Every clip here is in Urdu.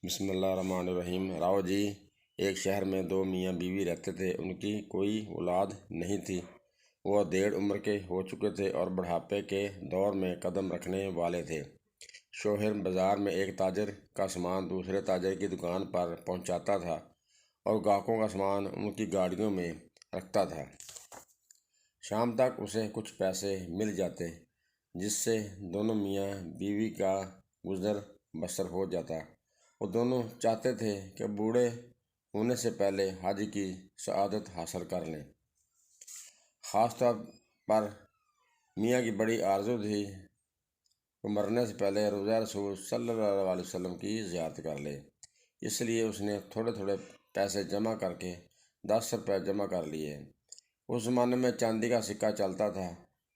بسم اللہ الرحمن الرحیم۔ راؤ جی، ایک شہر میں دو میاں بیوی رہتے تھے۔ ان کی کوئی اولاد نہیں تھی۔ وہ ڈیڑھ عمر کے ہو چکے تھے اور بڑھاپے کے دور میں قدم رکھنے والے تھے۔ شوہر بازار میں ایک تاجر کا سامان دوسرے تاجر کی دکان پر پہنچاتا تھا اور گاہکوں کا سامان ان کی گاڑیوں میں رکھتا تھا۔ شام تک اسے کچھ پیسے مل جاتے جس سے دونوں میاں بیوی کا گزر بسر ہو جاتا۔ وہ دونوں چاہتے تھے کہ بوڑھے ہونے سے پہلے حج کی سعادت حاصل کر لیں۔ خاص طور پر میاں کی بڑی آرزو تھی وہ مرنے سے پہلے روزہ رسول صلی اللہ علیہ وسلم کی زیارت کر لے۔ اس لیے اس نے تھوڑے تھوڑے پیسے جمع کر کے 10 روپے جمع کر لیے۔ اس زمانے میں چاندی کا سکہ چلتا تھا۔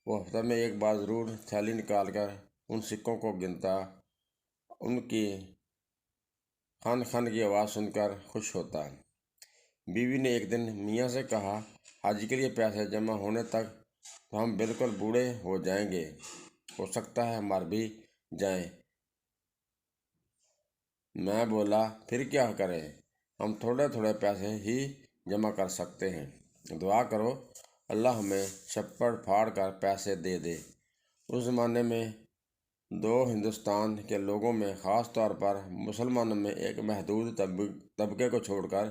وہ ہفتہ میں ایک بار ضرور تھیلی نکال کر ان سکوں کو گنتا، ان کی خن خن کی آواز سن کر خوش ہوتا۔ بیوی نے ایک دن میاں سے کہا، حج کے لیے پیسے جمع ہونے تک تو ہم بالکل بوڑھے ہو جائیں گے، ہو سکتا ہے مر بھی جائیں۔ میں بولا، پھر کیا کریں، ہم تھوڑے تھوڑے پیسے ہی جمع کر سکتے ہیں۔ دعا کرو اللہ ہمیں چھپڑ پھاڑ کر پیسے دے دے۔ اس زمانے میں ہندوستان کے لوگوں میں، خاص طور پر مسلمانوں میں، ایک محدود طبقے کو چھوڑ کر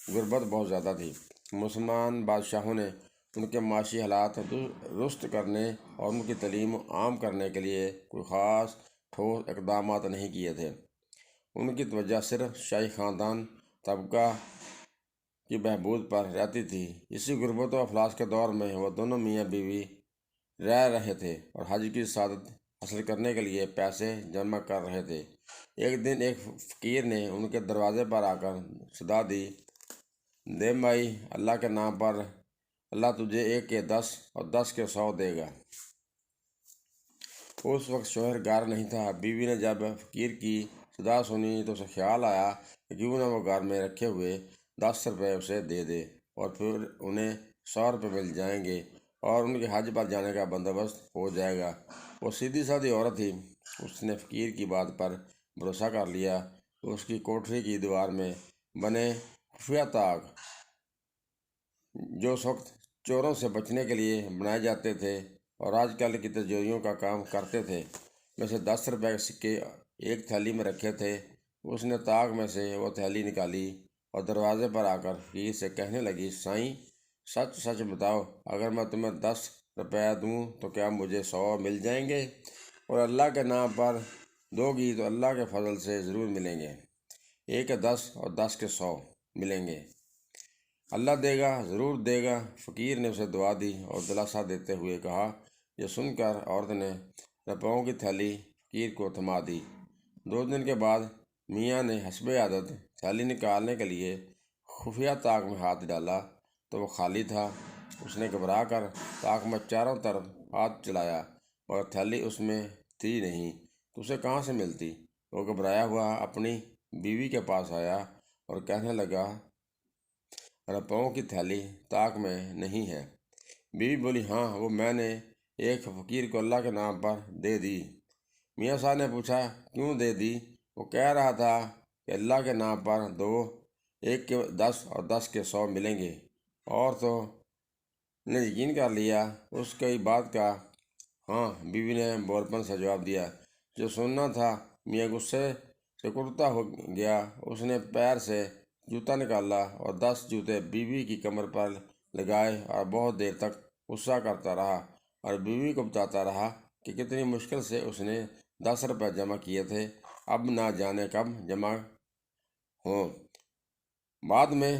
غربت بہت زیادہ تھی۔ مسلمان بادشاہوں نے ان کے معاشی حالات درست کرنے اور ان کی تعلیم عام کرنے کے لیے کوئی خاص ٹھوس اقدامات نہیں کیے تھے۔ ان کی توجہ صرف شاہی خاندان طبقہ کی بہبود پر رہتی تھی۔ اسی غربت و افلاس کے دور میں وہ دونوں میاں بیوی رہ رہے تھے اور حج کی سعادت حاصل کرنے کے لیے پیسے جمع کر رہے تھے۔ ایک دن ایک فقیر نے ان کے دروازے پر آ کر صدا دی، دے مائی، اللہ کے نام پر اللہ تجھے 1 کے 10 اور 10 کے 100 دے گا۔ اس وقت شوہر گھر نہیں تھا۔ بیوی نے جب فقیر کی صدا سنی تو اسے خیال آیا کہ کیوں نہ وہ گھر میں رکھے ہوئے 10 روپے اسے دے دے اور پھر انہیں 100 روپے مل جائیں گے اور ان کے حج پر جانے کا بندوبست ہو جائے گا۔ وہ سیدھی سادھی عورت تھی۔ اس نے فقیر کی بات پر بھروسہ کر لیا تو اس کی کوٹری کی دیوار میں بنے خفیہ طاق، جو اس وقت چوروں سے بچنے کے لیے بنائے جاتے تھے اور آج کل کی تجوریوں کا کام کرتے تھے، میں سے 10 روپے کے سکے ایک تھیلی میں رکھے تھے۔ اس نے طاق میں سے وہ تھیلی نکالی اور دروازے پر آ کر فقیر سے کہنے لگی، سائیں، سچ سچ بتاؤ، اگر میں تمہیں 10 روپے دوں تو کیا مجھے 100 مل جائیں گے؟ اور اللہ کے نام پر دو گی تو اللہ کے فضل سے ضرور ملیں گے۔ 1 کے 10 اور 10 کے 100 ملیں گے۔ اللہ دے گا، ضرور دے گا۔ فقیر نے اسے دعا دی اور دلاسا دیتے ہوئے کہا۔ یہ سن کر عورت نے روپیوں کی تھیلی فقیر کو تھما دی۔ 2 دن کے بعد میاں نے حسب عادت تھیلی نکالنے کے لیے خفیہ طاق میں ہاتھ ڈالا تو وہ خالی تھا۔ اس نے گھبرا کر طاق میں چاروں طرف ہاتھ چلایا مگر تھیلی اس میں تھی نہیں تو اسے کہاں سے ملتی۔ وہ گھبرایا ہوا اپنی بیوی کے پاس آیا اور کہنے لگا، روپیوں کی تھیلی طاق میں نہیں ہے۔ بیوی بولی، ہاں، وہ میں نے ایک فقیر کو اللہ کے نام پر دے دی۔ میاں صاحب نے پوچھا، کیوں دے دی؟ وہ کہہ رہا تھا کہ اللہ کے نام پر دو، 1 کے 10 اور 10 کے 100 ملیں گے۔ اور تو نے یقین کر لیا اس کی بات کا۔ ہاں، بیوی نے بول پن سے جواب دیا۔ جو سننا تھا میاں غصے سے کڑتا ہو گیا۔ اس نے پیر سے جوتا نکالا اور 10 جوتے بیوی کی کمر پر لگائے اور بہت دیر تک غصہ کرتا رہا اور بیوی کو بتاتا رہا کہ کتنی مشکل سے اس نے 10 روپے جمع کیے تھے، اب نہ جانے کب جمع ہوں۔ بعد میں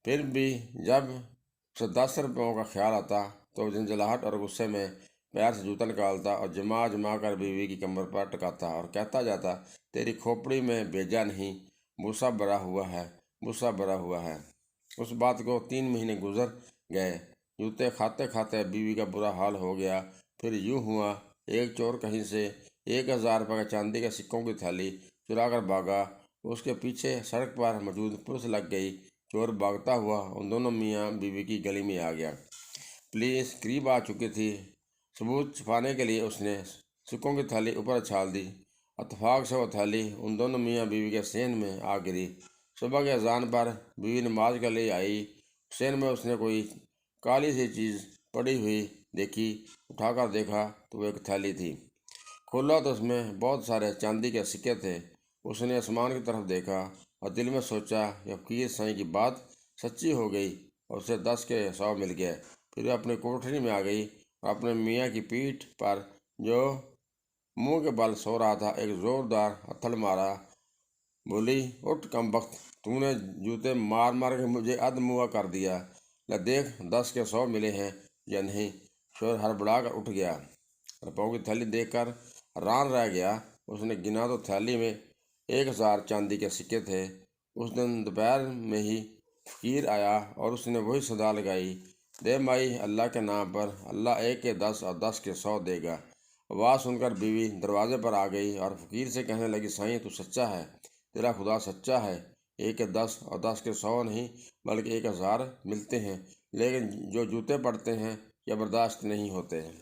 پھر بھی جب اسے 10 روپیوں کا خیال آتا تو جھنجھلاہٹ اور غصے میں پیر سے جوتا نکالتا اور جما جما کر بیوی کی کمر پر ٹکاتا اور کہتا جاتا، تیری کھوپڑی میں بیجا نہیں، بھوسا بھرا ہوا ہے، بھوسا بھرا ہوا ہے۔ اس بات کو 3 مہینے گزر گئے۔ جوتے کھاتے کھاتے بیوی کا برا حال ہو گیا۔ پھر یوں ہوا، ایک چور کہیں سے 1000 روپے کا چاندی کے سکوں کی تھیلی چرا کر بھاگا۔ اس کے پیچھے سڑک پر موجود پولیس لگ گئی۔ چور بھاگتا ہوا ان دونوں میاں بیوی کی گلی میں آ گیا۔ پولیس قریب آ چکی تھی۔ ثبوت چھپانے کے لیے اس نے سکوں کی تھیلی اوپر اچھال دی اتفاق سے وہ تھیلی ان دونوں میاں بیوی کے سین میں آ گری۔ صبح کے اذان پر بیوی نماز کے لیے آئی۔ سین میں اس نے کوئی کالی سی چیز پڑی ہوئی دیکھی۔ اٹھا کر دیکھا تو وہ ایک تھیلی تھی۔ کھولا تو اس میں بہت سارے چاندی کے سکے تھے۔ اس نے آسمان کی طرف دیکھا اور دل میں سوچا کہ فقیر سائیں کی بات سچی ہو گئی اور اسے 10 کے 100 مل گئے۔ پھر وہ اپنی کوٹھری میں آ گئی اور اپنے میاں کی پیٹھ پر جو منہ کے بل سو رہا تھا ایک زوردار ہتھڑ مارا۔ بولی، اٹھ کم بخت، تو نے جوتے مار مار کے مجھے اد منہ کر دیا۔ لے دیکھ 10 کے 100 ملے ہیں یا نہیں۔ شوہر ہڑبڑا کر اٹھ گیا۔ روپوں کی تھیلی دیکھ کر حیران رہ گیا۔ اس نے گنا تو تھیلی میں 1000 چاندی کے سکے تھے۔ اس دن دوپہر میں ہی فقیر آیا اور اس نے وہی صدا لگائی، دے مائی اللہ کے نام پر، اللہ 1 کے 10 اور 10 کے 100 دے گا۔ آواز سن کر بیوی دروازے پر آ گئی اور فقیر سے کہنے لگی، سائیں تو سچا ہے، تیرا خدا سچا ہے، 1 کے 10 اور 10 کے 100 نہیں بلکہ 1000 ملتے ہیں، لیکن جو جوتے پڑتے ہیں یہ برداشت نہیں ہوتے ہیں۔